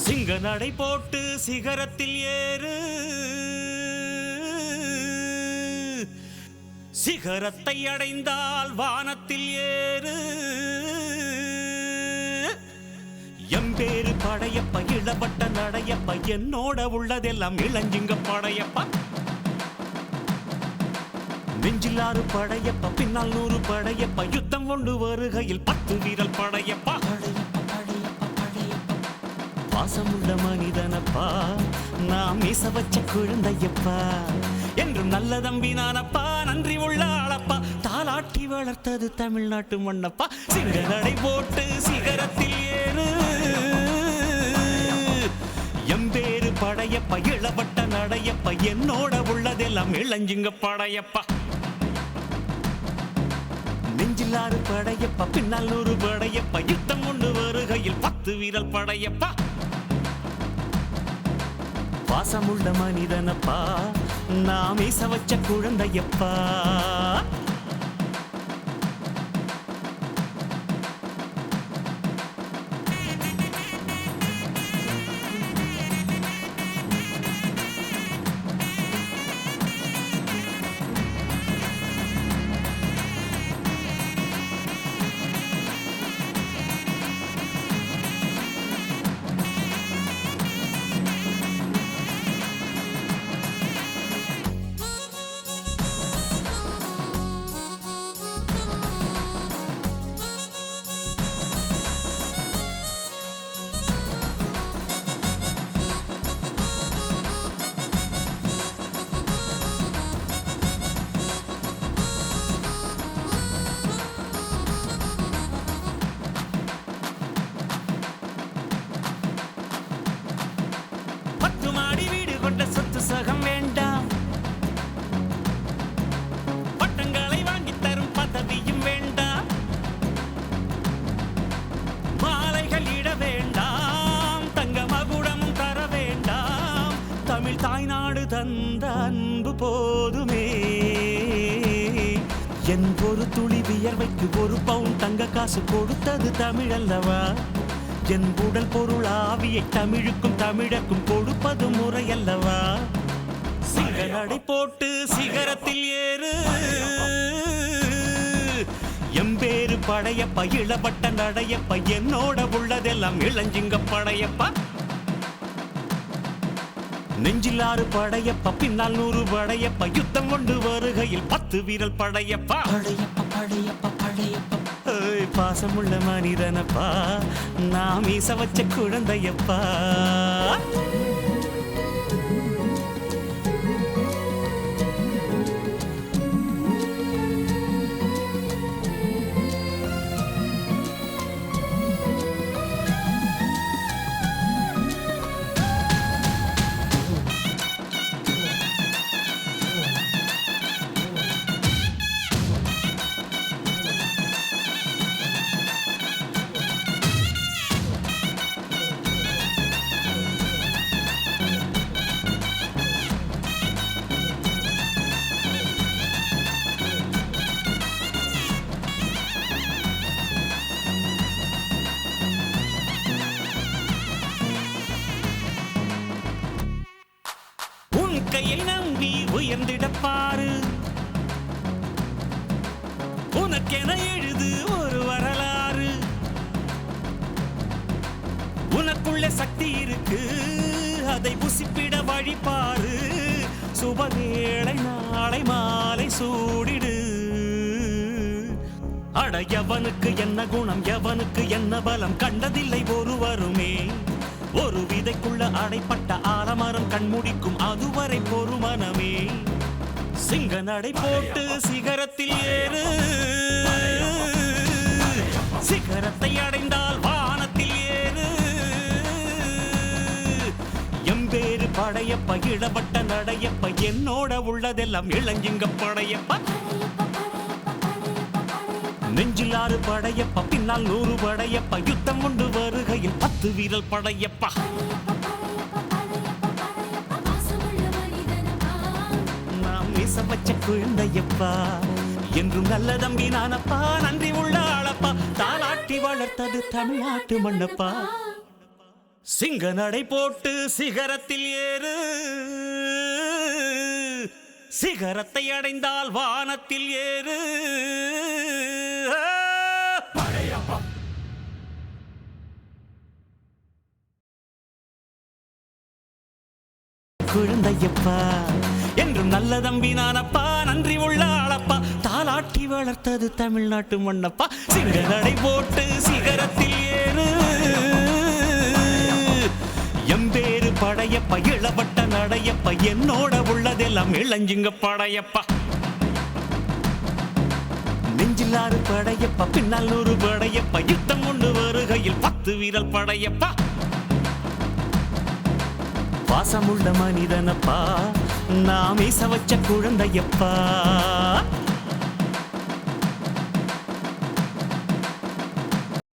சிங்க நடை போட்டு சிகரத்தில் ஏறு, சிகரத்தை அடைந்தால் வானத்தில் ஏறு. எம்பேரு படையப்ப இளவட்ட நடையப்ப, என்னோட உள்ளதெல்லாம் இளஞ்சிங்க படையப்பா. நெஞ்சிலாறு படையப்ப, பின்னால் 100 படையப்ப, யுத்தம் கொண்டு வருகையில் 10 வீரல் படையப்பா. பாசமுள்ள மனிதனப்பா, நாம் மீச வச்ச குழந்தையப்பா, என்றும் நல்ல தம்பி நானப்பா, நன்றி உள்ள ஆளப்பா, தாலாட்டி வளர்த்தது தமிழ்நாட்டு மண்ணப்பா. சிங்க நடை போட்டு சிகரத்தில் ஏறு, எம்பேரு படையப்பா, இளவட்ட நடையப்பா, என்னோட உள்ளதெல்லாம் இளஞ்சிங்க படையப்பா. நெஞ்சிலாறு படையப்பா, பின்னால் 100 படையப்பா, யுத்தம் கொண்டு வருகையில் 10 வீரல் படையப்பா. பாசமுள்ள மனிதனப்பா, நாம் மீச வச்ச குழந்தையப்பா. சொத்து சகம் வேண்டாம், பட்டங்களை வாங்கி தரும் பதவியும் வேண்டாம், மாலைகள் இட வேண்டாம், தங்க மகுடமும் தர வேண்டாம், தமிழ் தாய்நாடு தந்த அன்பு போதுமே. என் ஒரு துளி வியர்வைக்கு 1 பவுன் தங்க காசு கொடுத்தது தமிழ் அல்லவா. என் உடல் பொருள் ஆவியை தமிழுக்கும் தமிழக்கும் கொடுப்பது முறையல்லவா. சிங்க நடை போட்டு சிகரத்தில் ஏறு, எம்பேரு படையப்பா, இளவட்ட நடையப்பா, என்னோட உள்ளதெல்லாம் இளஞ்சிங்க படையப்பா. நெஞ்சிலாறு படையப்பா, பின்னால் 100 படையப்பா, யுத்தம் கொண்டு வருகையில் 10 வீரல் படையப்பா. படையப்பா படையப்பா படையப்பா, பாசமுள்ள மனிதனப்பா, நாம் மீச வச்ச குழந்தையப்பா. கையை நம்பி உயர்ந்திட பாரு, உனக்கென எழுது ஒரு வரலாறு. உனக்குள்ள சக்தி இருக்கு, அதை புசிப்பிட வழிபாரு. சுபவேளை நாளை மாலை சூடிடு. அட எவனுக்கு என்ன குணம், எவனுக்கு என்ன பலம், கண்டதில்லை ஒருவருமே. ஒரு விதைக்குள்ள அடைப்பட்ட ஆலமரம் கண்முடிக்கும், அதுவரை பொறுமனமே. சிங்க நடை போட்டு சிகரத்தில் ஏறு, சிகரத்தை அடைந்தால் வானத்தில் ஏறு. எம்பேரு படையப்ப, இளவட்ட நடையப்ப, என்னோட உள்ளதெல்லாம் இளஞ்சிங்க படையப்பா. நெஞ்சிலாறு படையப்பா, பின்னால் 100 படையப்பா, யுத்தம் கொண்டு வருகையில் 10 வீரல் படையப்பா. நாம் மீச வச்ச குழந்தையப்பா, என்றும் நல்ல தம்பி நானப்பா, நன்றி உள்ள ஆளப்பா, தாலாட்டி வளர்த்தது தமிழ்நாட்டு மண்ணப்பா. சிங்க நடை போட்டு சிகரத்தில் ஏறு, சிகரத்தை அடைந்தால் வானத்தில் ஏறு. குழந்தையப்பா என்றும் நல்ல தம்பி நானப்பா, நன்றி உள்ள ஆளப்பா, தாலாட்டி வளர்த்தது தமிழ்நாட்டு மண்ணப்பா. சிங்க நடை போட்டு சிகரத்தில் ஏறு, எம்பேரு படையப்பா, இளவட்ட நடையப்பா, என்னோட உள்ளதெல்லாம் இளஞ்சிங்க படையப்பா. நெஞ்சிலாறு படையப்பா, பின்னால் 100 படையப்பா, யுத்தம் கொண்டு வருகையில் 10 வீரல் படையப்பா. பாசமுள்ள மனிதனப்பா, நாம் மீச வச்ச குழந்தையப்பா.